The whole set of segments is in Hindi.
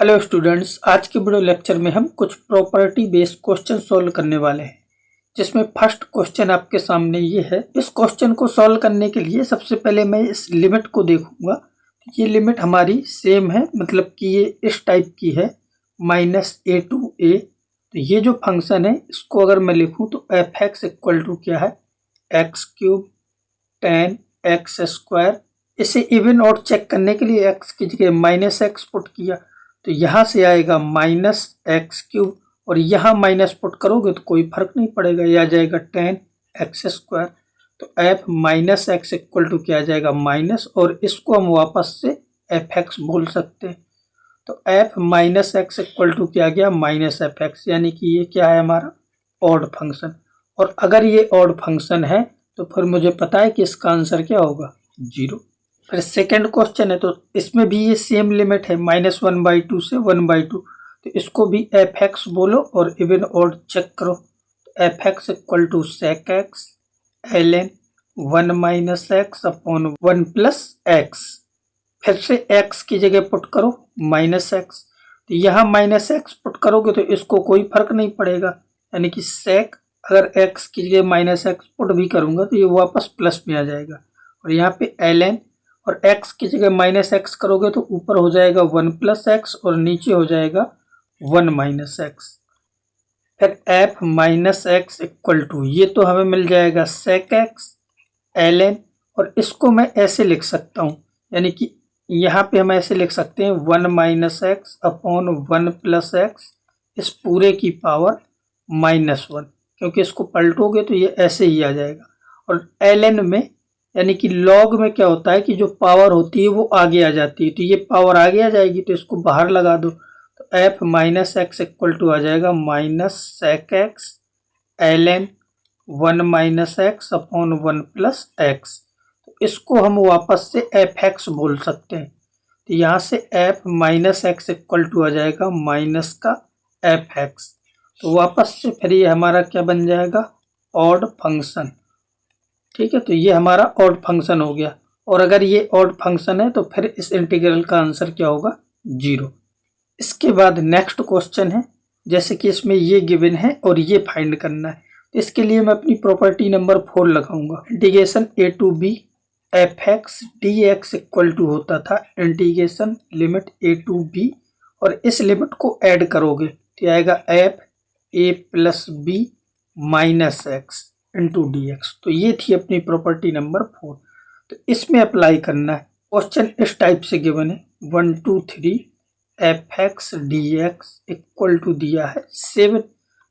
हेलो स्टूडेंट्स, आज के वीडियो लेक्चर में हम कुछ प्रॉपर्टी बेस्ड क्वेश्चन सॉल्व करने वाले हैं, जिसमें फर्स्ट क्वेश्चन आपके सामने ये है। इस क्वेश्चन को सॉल्व करने के लिए सबसे पहले मैं इस लिमिट को देखूंगा। ये लिमिट हमारी सेम है, मतलब कि ये इस टाइप की है -a टू a। तो ये जो फंक्शन है इसको अगर मैं लिखूँ तो एफ एक्स इक्वल टू क्या है, x³ tan x²। इसे इवन और चेक करने के लिए x की जगह -x पुट किया तो यहाँ से आएगा -x³ और यहाँ माइनस पुट करोगे तो कोई फर्क नहीं पड़ेगा, यह आ जाएगा tan x²। तो f -x इक्वल टू क्या आ जाएगा माइनस, और इसको हम वापस से fx बोल सकते हैं। तो f -x इक्वल टू क्या आ गया -fx, यानी कि ये क्या है हमारा ऑड फंक्शन। और अगर ये ऑड फंक्शन है तो फिर मुझे पता है कि इसका आंसर क्या होगा 0। फिर सेकंड क्वेश्चन है, तो इसमें भी ये सेम लिमिट है -1/2 से 1/2। तो इसको भी fx बोलो और इवन ऑड चेक करो। तो fx equal to sec x ln 1 - x upon 1 + x। फिर से x की जगह पुट करो -x, तो यहाँ -x पुट करोगे तो इसको कोई फर्क नहीं पड़ेगा, यानी कि sec अगर x की जगह -x पुट भी करूँगा तो ये वापस प्लस में आ जाएगा। और यहाँ पे ln और x की जगह -x करोगे तो ऊपर हो जाएगा 1 + x और नीचे हो जाएगा 1 - x। फिर f -x इक्वल टू ये तो हमें मिल जाएगा sec x ln, और इसको मैं ऐसे लिख सकता हूँ, यानी कि यहाँ पे हम ऐसे लिख सकते हैं 1 - x अपॉन 1 + x इस पूरे की पावर -1, क्योंकि इसको पलटोगे तो ये ऐसे ही आ जाएगा। और ln में यानी कि log में क्या होता है कि जो पावर होती है वो आगे आ जाती है, तो ये पावर आगे आ जाएगी तो इसको बाहर लगा दो। तो f -x इक्वल टू आ जाएगा -sec x ln 1 - x upon 1 + x। तो इसको हम वापस से fx बोल सकते हैं। तो यहाँ से f -x इक्वल टू आ जाएगा माइनस का fx। तो वापस से फिर ये हमारा क्या बन जाएगा ऑड फंक्शन। ठीक है, तो ये हमारा ऑड फंक्शन हो गया। और अगर ये ऑड फंक्शन है तो फिर इस इंटीग्रल का आंसर क्या होगा 0। इसके बाद नेक्स्ट क्वेश्चन है, जैसे कि इसमें ये गिवन है और ये फाइंड करना है। तो इसके लिए मैं अपनी प्रॉपर्टी नंबर 4 लगाऊंगा। Integration a to b fx dx equal to होता था integration limit a to b, और इस लिमिट को ऐड करोगे तो आएगा f a + b - x into dx। तो ये थी अपनी प्रॉपर्टी नंबर 4। तो इसमें अप्लाई करना है। क्वेश्चन इस टाइप से गिवन है 1 2 3 fx dx इक्वल टू दिया है 7।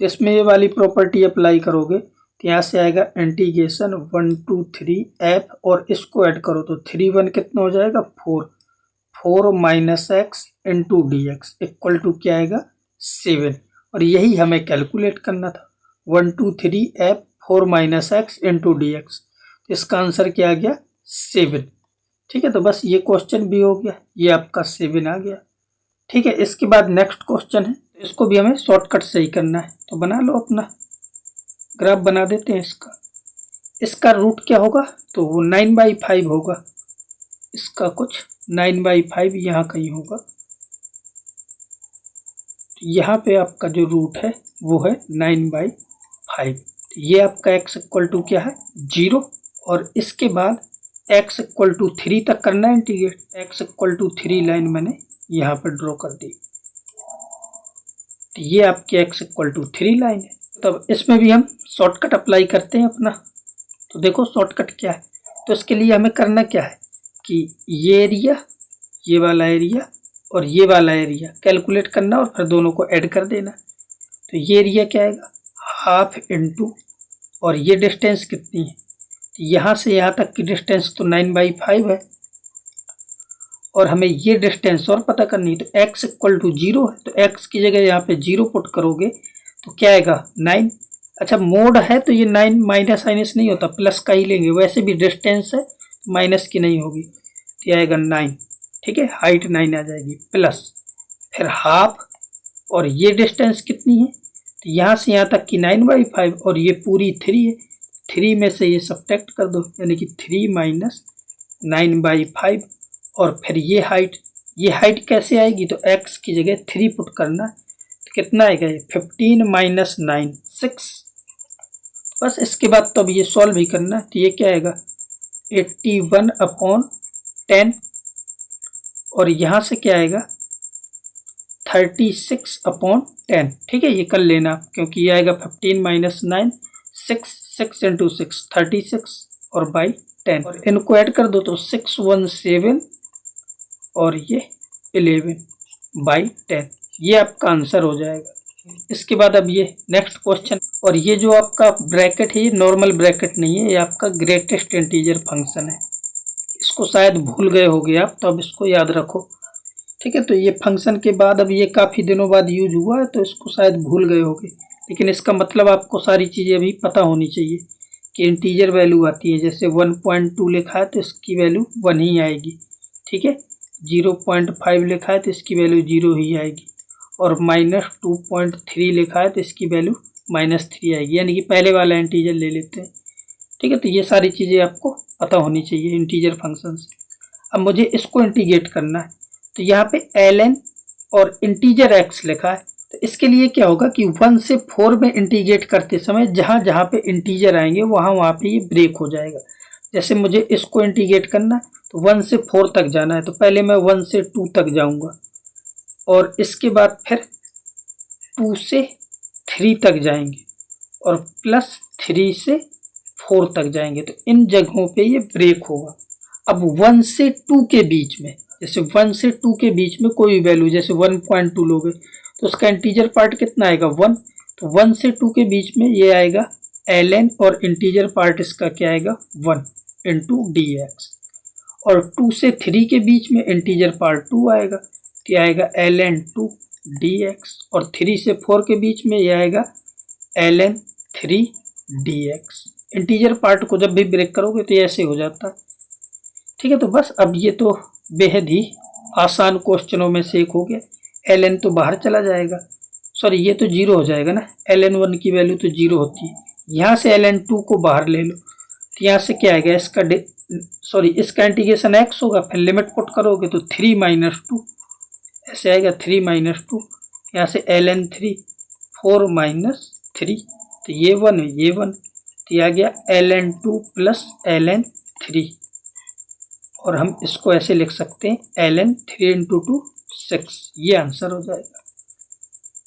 तो इसमें ये वाली प्रॉपर्टी अप्लाई करोगे तो यहाँ से आएगा इंटीग्रेशन 1 2 3 f, और इसको ऐड करो तो 3 1 कितना हो जाएगा 4 x into dx equal to क्या आएगा 7। और यही हमें कैलकुलेट करना था 1 2 3 f 4 - x इंटू dx। तो इसका आंसर क्या आ गया 7। ठीक है, तो बस ये क्वेश्चन भी हो गया, ये आपका 7 आ गया। ठीक है, इसके बाद नेक्स्ट क्वेश्चन है, इसको भी हमें शॉर्टकट से ही करना है। तो बना लो, अपना ग्राफ बना देते हैं इसका रूट क्या होगा, तो वो 9/5 होगा। इसका कुछ 9/5 यहाँ कहीं होगा। यहाँ पे आपका जो रूट है वो है 9/5। ये आपका x इक्वल टू क्या है 0, और इसके बाद x इक्वल टू 3 तक करना है integrate. x equal to 3 line मैंने यहाँ पर ड्रॉ कर दी। तो ये आपके x इक्वल टू 3 लाइन है। तब इसमें भी हम शॉर्टकट अप्लाई करते हैं अपना। तो देखो शॉर्टकट क्या है, तो इसके लिए हमें करना क्या है कि ये एरिया, ये वाला एरिया और ये वाला एरिया कैलकुलेट करना और फिर दोनों को ऐड कर देना। तो ये एरिया क्या आएगा हाफ इंटू, और ये डिस्टेंस कितनी है, तो यहाँ से यहाँ तक की डिस्टेंस तो 9/5 है, और हमें ये डिस्टेंस और पता करनी है। तो x इक्वल टू 0 है, तो x की जगह यहाँ पे 0 पुट करोगे तो क्या आएगा 9। अच्छा, मोड है तो ये 9 माइनस साइनस नहीं होता, प्लस का ही लेंगे। वैसे भी डिस्टेंस है माइनस की नहीं होगी, तो ये आएगा 9। ठीक है, हाइट 9 आ जाएगी प्लस फिर हाफ, और ये डिस्टेंस कितनी है, तो यहाँ से यहाँ तक की 9/5 और ये पूरी 3 है। 3 में से ये सब्ट्रैक्ट कर दो, यानी कि 3 - 9/5, और फिर ये हाइट ये हाइट कैसे आएगी, तो x की जगह 3 पुट करना, तो कितना आएगा ये 15 माइनस 9 6। बस इसके बाद तो अब ये सॉल्व ही करना है, तो ये क्या आएगा 81/10 और यहाँ से क्या आएगा 36/10। ठीक है, ये कर लेना क्योंकि ये आएगा 15 माइनस 9 6 6 इंटू 6 36 और बाई 10 और इनको ऐड कर दो तो 617 और ये 11/10, ये आपका आंसर हो जाएगा। इसके बाद अब ये नेक्स्ट क्वेश्चन, और ये जो आपका ब्रैकेट है ये नॉर्मल ब्रैकेट नहीं है, ये आपका ग्रेटेस्ट इंटीजर फंक्शन है। इसको शायद भूल गए होगे आप, तो अब इसको याद रखो। ठीक है, तो ये फंक्शन के बाद अब ये काफ़ी दिनों बाद यूज हुआ है, तो इसको शायद भूल गए होगे, लेकिन इसका मतलब आपको सारी चीज़ें अभी पता होनी चाहिए कि इंटीजर वैल्यू आती है। जैसे 1.2 लिखा है तो इसकी वैल्यू 1 ही आएगी। ठीक है, 0.5 लिखा है तो इसकी वैल्यू 0 ही आएगी, और -2.3 लिखा है तो इसकी वैल्यू -3 आएगी, यानी कि पहले वाला इंटीजर ले लेते हैं। ठीक है, तो ये सारी चीज़ें आपको पता होनी चाहिए इंटीजर फंक्शन से। अब मुझे इसको इंटीग्रेट करना है, तो यहाँ पे ln और इंटीजर x लिखा है, तो इसके लिए क्या होगा कि 1 से 4 में इंटीग्रेट करते समय जहाँ जहाँ पे इंटीजर आएंगे वहाँ पे ये ब्रेक हो जाएगा। जैसे मुझे इसको इंटीग्रेट करना है तो 1 से 4 तक जाना है, तो पहले मैं 1 से 2 तक जाऊँगा और इसके बाद फिर 2 से 3 तक जाएंगे और +3 से 4 तक जाएंगे, तो इन जगहों पे ये ब्रेक होगा। अब 1 से 2 के बीच में, जैसे 1 से 2 के बीच में कोई वैल्यू जैसे 1.2 लोगे तो उसका इंटीजर पार्ट कितना आएगा 1, तो 1 से 2 के बीच में ये आएगा ln और इंटीजर पार्ट इसका क्या आएगा 1 इंटू dx, और 2 से 3 के बीच में इंटीजर पार्ट 2 आएगा, तो ये आएगा ln 2 dx, और 3 से 4 के बीच में ये आएगा ln 3 dx। इंटीजर पार्ट को जब भी ब्रेक करोगे तो ऐसे हो जाता है। ठीक है, तो बस अब ये तो बेहद ही आसान क्वेश्चनों में से एक हो गया। ln तो बाहर चला जाएगा, सॉरी ये तो 0 हो जाएगा ना, ln 1 की वैल्यू तो 0 होती है। यहाँ से ln 2 को बाहर ले लो, तो यहाँ से क्या आएगा इसका इंटीग्रेशन x होगा, फिर लिमिट पुट करोगे तो 3 माइनस 2 ऐसे आएगा 3 माइनस 2, यहाँ से ln 3 4 माइनस 3, तो ये 1 है ये 1, तो ये आ गया ln 2 प्लस ln 3, और हम इसको ऐसे लिख सकते हैं ln 3 इंटू 2 6, ये आंसर हो जाएगा।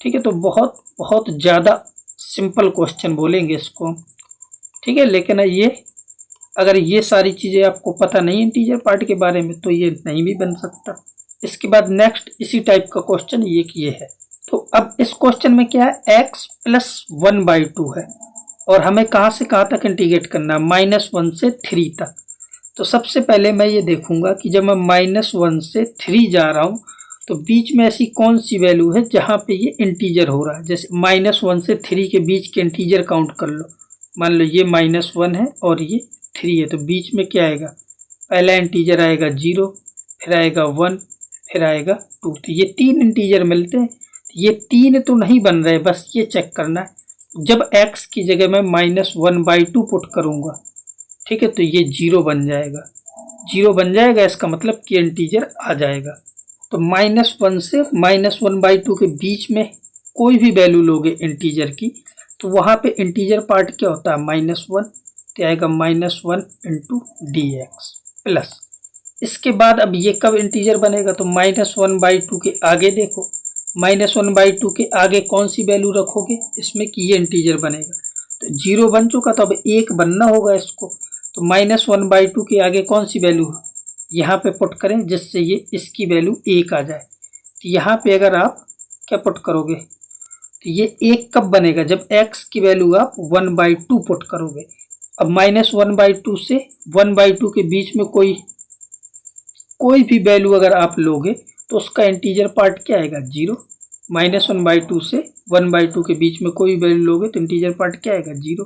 ठीक है, तो बहुत बहुत ज़्यादा सिंपल क्वेश्चन बोलेंगे इसको। ठीक है, लेकिन ये अगर ये सारी चीज़ें आपको पता नहीं इंटीजर पार्ट के बारे में तो ये नहीं भी बन सकता। इसके बाद नेक्स्ट इसी टाइप का क्वेश्चन ये है। तो अब इस क्वेश्चन में क्या है x प्लस 1/2 है, और हमें कहाँ से कहाँ तक इंटीग्रेट करना है -1 से 3 तक। तो सबसे पहले मैं ये देखूंगा कि जब मैं -1 से 3 जा रहा हूँ तो बीच में ऐसी कौन सी वैल्यू है जहाँ पे ये इंटीजर हो रहा है। जैसे -1 से 3 के बीच के इंटीजर काउंट कर लो, मान लो ये -1 है और ये 3 है, तो बीच में क्या आएगा, पहला इंटीजर आएगा 0, फिर आएगा 1, फिर आएगा 2, तो ये 3 इंटीजर मिलते हैं। ये 3 तो नहीं बन रहे, बस ये चेक करना है। जब x की जगह मैं -1/2 पुट करूँगा, ठीक है, तो ये 0 बन जाएगा। 0 बन जाएगा इसका मतलब कि इंटीजर आ जाएगा। तो -1 से -1/2 के बीच में कोई भी वैल्यू लोगे इंटीजर की, तो वहाँ पे इंटीजर पार्ट क्या होता है -1, तो आएगा -1 इंटू dx प्लस। इसके बाद अब ये कब इंटीजर बनेगा, तो -1/2 के आगे देखो, -1/2 के आगे कौन सी वैल्यू रखोगे इसमें कि ये इंटीजर बनेगा। तो 0 बन चुका, तो अब 1 बनना होगा इसको। तो -1/2 के आगे कौन सी वैल्यू यहाँ पे पुट करें जिससे ये इसकी वैल्यू 1 आ जाए। तो यहाँ पे अगर आप क्या पुट करोगे, तो ये 1 कब बनेगा, जब x की वैल्यू आप 1/2 पुट करोगे। अब -1/2 से 1/2 के बीच में कोई भी वैल्यू अगर आप लोगे तो उसका इंटीजर पार्ट क्या आएगा 0। -1/2 से 1/2 के बीच में कोई वैल्यू लोगे तो इंटीजर पार्ट क्या आएगा 0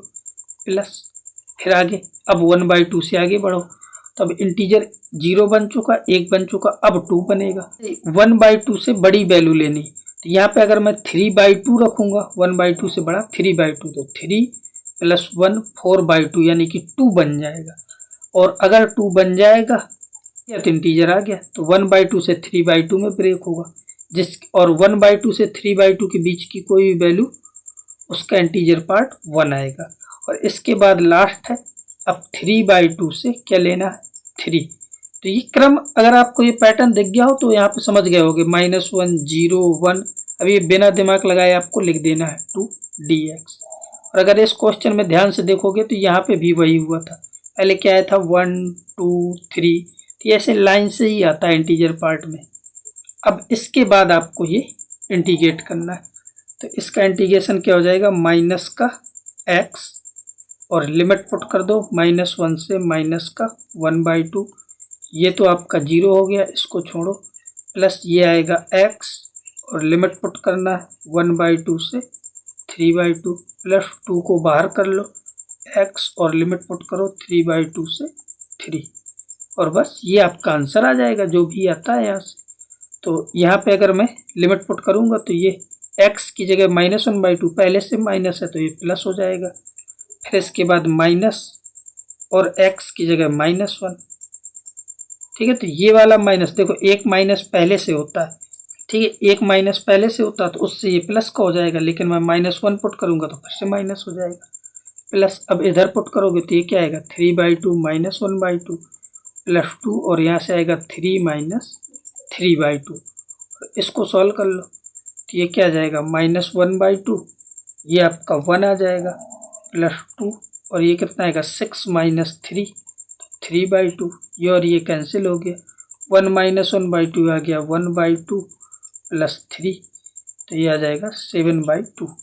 प्लस। फिर आगे अब 1/2 से आगे बढ़ो, तो अब इंटीजर 0 बन चुका, 1 बन चुका, अब 2 बनेगा। 1/2 से बड़ी वैल्यू लेनी, तो यहाँ पे अगर मैं 3/2 रखूँगा, 1/2 से बड़ा 3/2, तो 3 + 1 4/2 यानी कि 2 बन जाएगा। और अगर 2 बन जाएगा या तो इंटीजर आ गया, तो 1/2 से 3/2 में ब्रेक होगा, और 1/2 से 3/2 के बीच की कोई भी वैल्यू उसका इंटीजर पार्ट 1 आएगा। और इसके बाद लास्ट है, अब 3/2 से क्या लेना है, 3। तो ये क्रम अगर आपको ये पैटर्न दिख गया हो तो यहाँ पे समझ गए होगे, -1 0 1। अब ये बिना दिमाग लगाए आपको लिख देना है 2dx। और अगर इस क्वेश्चन में ध्यान से देखोगे तो यहाँ पे भी वही हुआ था, पहले क्या आया था 1 2 3, तो ऐसे लाइन से ही आता है इंटीजर पार्ट में। अब इसके बाद आपको ये इंटीग्रेट करना है, तो इसका इंटीग्रेशन क्या हो जाएगा, माइनस का x और लिमिट पुट कर दो -1 से -1/2, ये तो आपका 0 हो गया, इसको छोड़ो, प्लस ये आएगा x और लिमिट पुट करना है 1/2 से 3/2, प्लस 2 को बाहर कर लो, x और लिमिट पुट करो 3/2 से 3, और बस ये आपका आंसर आ जाएगा जो भी आता है यहाँ से। तो यहाँ पे अगर मैं लिमिट पुट करूँगा तो ये x की जगह -1/2, पहले से माइनस है तो ये प्लस हो जाएगा, फिर इसके बाद माइनस और x की जगह -1, ठीक है। तो ये वाला माइनस, देखो एक माइनस पहले से होता है, ठीक है, एक माइनस पहले से होता है तो उससे ये प्लस का हो जाएगा, लेकिन मैं -1 पुट करूँगा तो फिर से माइनस हो जाएगा, प्लस अब इधर पुट करोगे तो ये क्या आएगा, 3/2 -1/2 प्लस 2, और यहाँ से आएगा 3 - 3/2। इसको सॉल्व कर लो तो ये क्या आ जाएगा, -1/2, ये आपका 1 आ जाएगा, प्लस 2, और ये कितना आएगा 6 - 3, 3/2, ये और ये कैंसिल हो गया, 1 - 1/2 आ गया 1/2 प्लस 3, तो ये आ जाएगा 7/2।